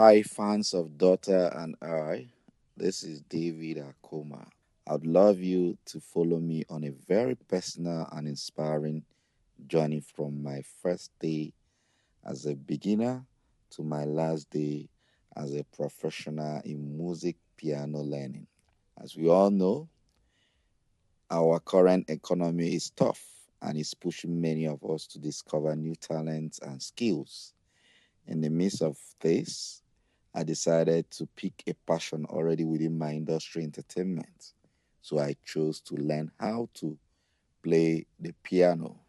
Hi, fans of Daughter and I. This is David Akoma. I'd love you to follow me on a very personal and inspiring journey from my first day as a beginner to my last day as a professional in music piano learning. As we all know, our current economy is tough and is pushing many of us to discover new talents and skills. In the midst of this, I decided to pick a passion already within my industry entertainment. So I chose to learn how to play the piano.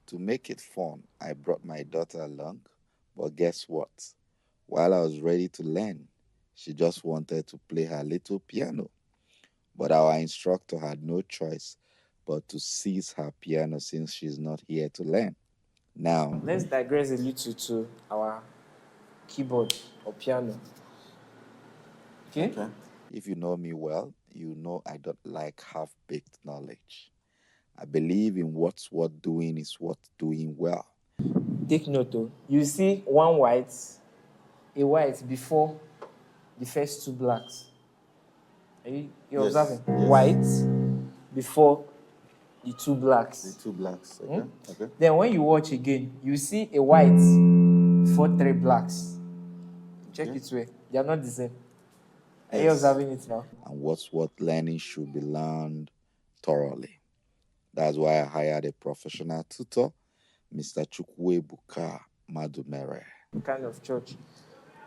To make it fun, I brought my daughter along. But guess what? While I was ready to learn, she just wanted to play her little piano. But our instructor had no choice but to seize her piano since she's not here to learn. Now, Let's digress a little to our keyboard or piano. Okay? okay, if you know me well, you know I don't like half baked knowledge. I believe in what's worth doing is worth doing well. Take note though. You see one white, a white before the first two blacks. Are you observing? Yes. White before the two blacks. The two blacks. Okay. Okay. Then when you watch again, you see a white before three blacks. Check Okay. it way. They are not the same. Are you Yes. observing it now? And what's worth learning should be learned thoroughly. That's why I hired a professional tutor, Mr. Chukwebuka Madumere. Kind of church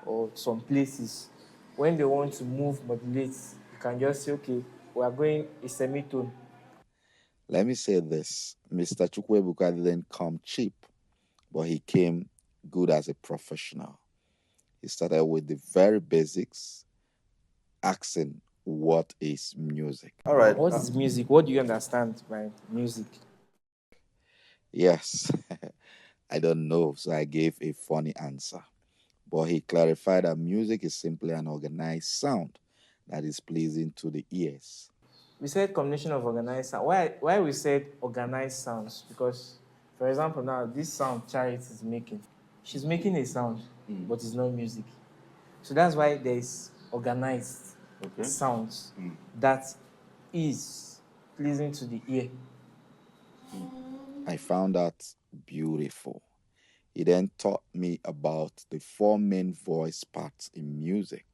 or some places when they want to move modulate, you can just say, okay, we are going a semitone. Let me say this, Mr. Chukwebuka didn't come cheap, but he came good as a professional. He started with the very basics, asking what is music. All right. What is music? What do you understand by music? Yes, I don't know, so I gave a funny answer. But he clarified that music is simply an organized sound that is pleasing to the ears. We said combination of organized sound. Why we said organized sounds? Because, for example, now this sound Charity is making, she's making a sound, but it's not music. So that's why there is organized sounds that is pleasing to the ear. I found that beautiful. He then taught me about the four main voice parts in music.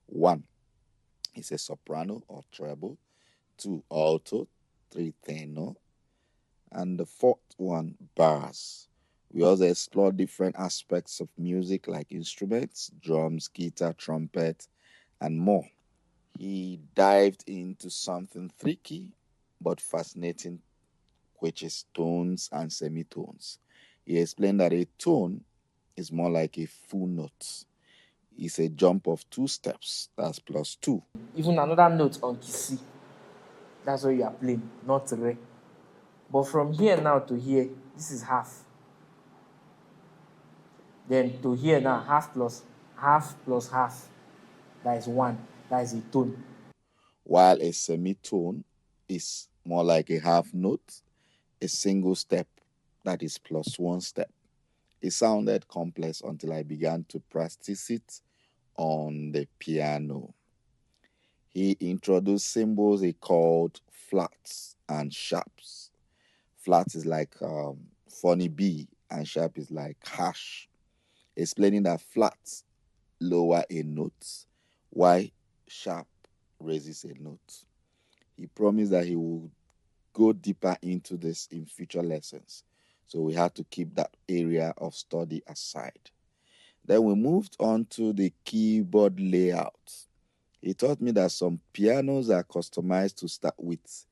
One is a soprano or treble, two alto, three tenor, and the fourth one bass. We also explore different aspects of music like instruments, drums, guitar, trumpet, and more. He dived into something tricky but fascinating, which is tones and semitones. He explained that a tone is more like a full note. It's a jump of two steps, that's plus two. Even another note on key C, that's what you are playing, not re. But from here now to here, this is half. Then to here now, half plus half. That is one. That is a tone. While a semitone is more like a half note, a single step that is plus one step. It sounded complex until I began to practice it on the piano. He introduced symbols he called flats and sharps. Flat is like funny B, and sharp is like hash, explaining that flats lower a note, while sharp raises a note. He promised that he would go deeper into this in future lessons, so we had to keep that area of study aside. Then we moved on to the keyboard layout. He taught me that some pianos are customized to start with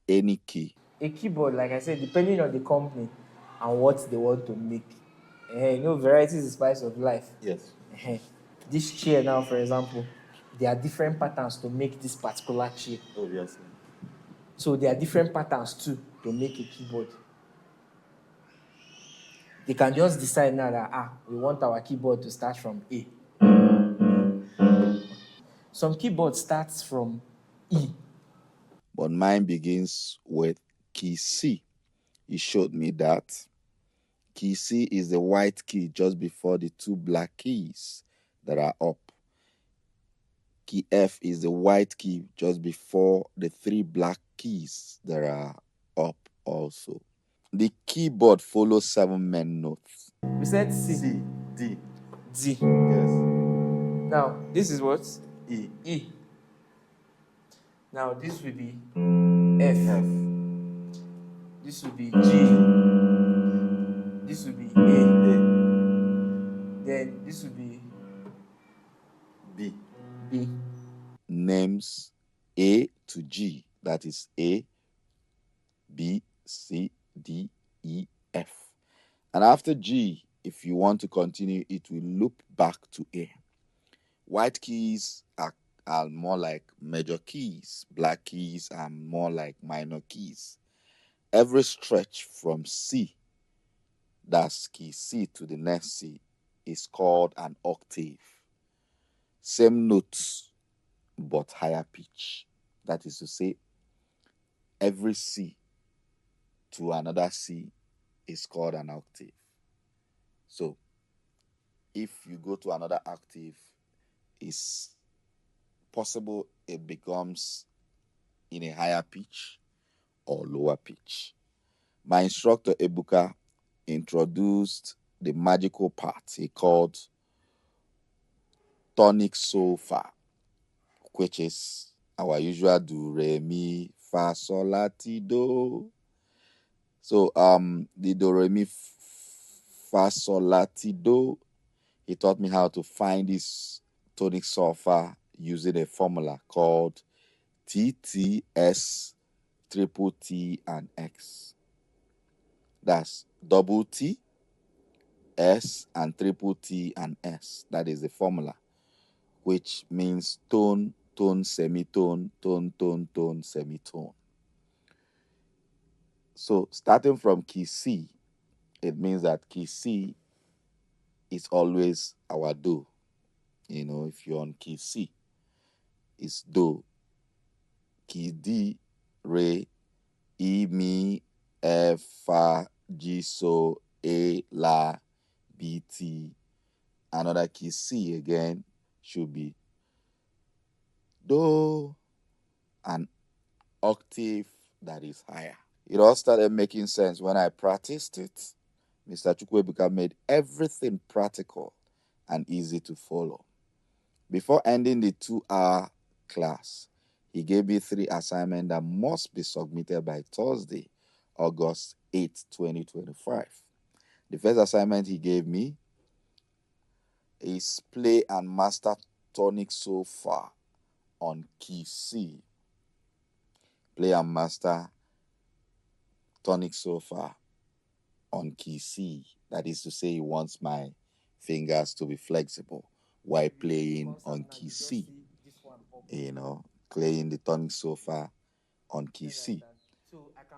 any key. A keyboard, like I said, depending on the company and what they want to make. Variety is the spice of life. Yes. This chair now, for example, there are different patterns to make this particular chair. Obviously. So there are different patterns too to make a keyboard. They can just decide now that we want our keyboard to start from A. Some keyboard starts from E. But mine begins with key C. He showed me that key C is the white key just before the two black keys. that are up. Key F is the white key just before the three black keys that are up also. The keyboard follows 7 main notes. We said C. C, D. D. Yes. Now, this is what? E. E. Now, this will be F. F. This will be G. This will be A. Then this will be B. B. Names A to G. That is A, B, C, D, E, F. And after G, if you want to continue, it will loop back to A. White keys are more like major keys. Black keys are more like minor keys. Every stretch from C, that's key C, to the next C, is called an octave. Same notes, but higher pitch. That is to say, every C to another C is called an octave. So, if you go to another octave, it's possible it becomes in a higher pitch or lower pitch. My instructor, Ebuka, introduced the magical part he called tonic so far, which is our usual do, re, mi, fa, sol, la, ti, do. So the do, re, mi, fa, sol, la, ti, do, he taught me how to find this tonic so far using a formula called TTS, triple T, and X. That's double T, S, and triple T and S. That is the formula, which means tone, tone, semitone, tone, tone, tone, semitone. So starting from key C, it means that key C is always our do. You know, if you're on key C, it's do. Key D, re, e, mi, f, fa, g, so, a, la, b, t. Another key C again should be do, an octave that is higher. It all started making sense when I practiced it. Mr. Chukwuebuka made everything practical and easy to follow. Before ending the 2-hour class, he gave me 3 assignments that must be submitted by Thursday, August 8, 2025. The first assignment he gave me is play and master tonic so far on key C. Play and master tonic so far on key C. That is to say, he wants my fingers to be flexible while playing on key C. You know, playing the tonic so far on key C.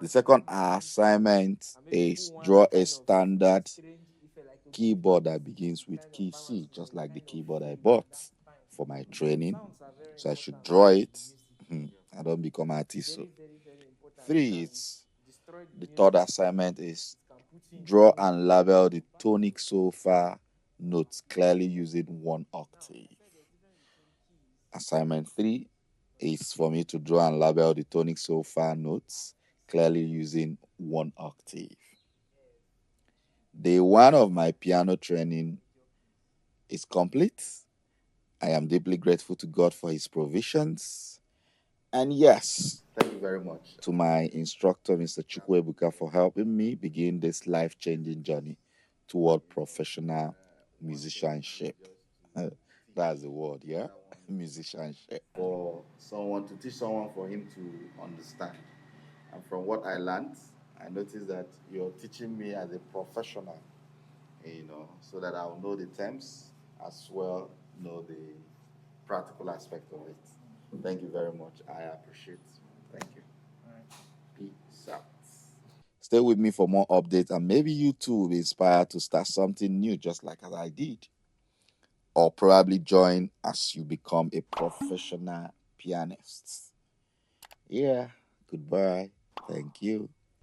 The second assignment is draw a standard keyboard that begins with key C, just like the keyboard I bought for my training. So I should draw it. I don't become artist. So 3 is the third assignment is draw and label the tonic so far notes clearly using 1 octave. Assignment 3 is for me to draw and label the tonic so far notes clearly using 1 octave. Day 1 of my piano training is complete. I am deeply grateful to God for his provisions. And yes, thank you very much to my instructor, Mr. Chukwuebuka, for helping me begin this life-changing journey toward professional musicianship. That's the word, yeah? Musicianship. For someone to teach someone for him to understand. And from what I learned, I noticed that you're teaching me as a professional, so that I'll know the terms as well, know the practical aspect of it. Thank you very much. I appreciate it. Thank you. Peace out. Stay with me for more updates, and maybe you too will be inspired to start something new, just like as I did. Or probably join as you become a professional pianist. Yeah, goodbye. Thank you.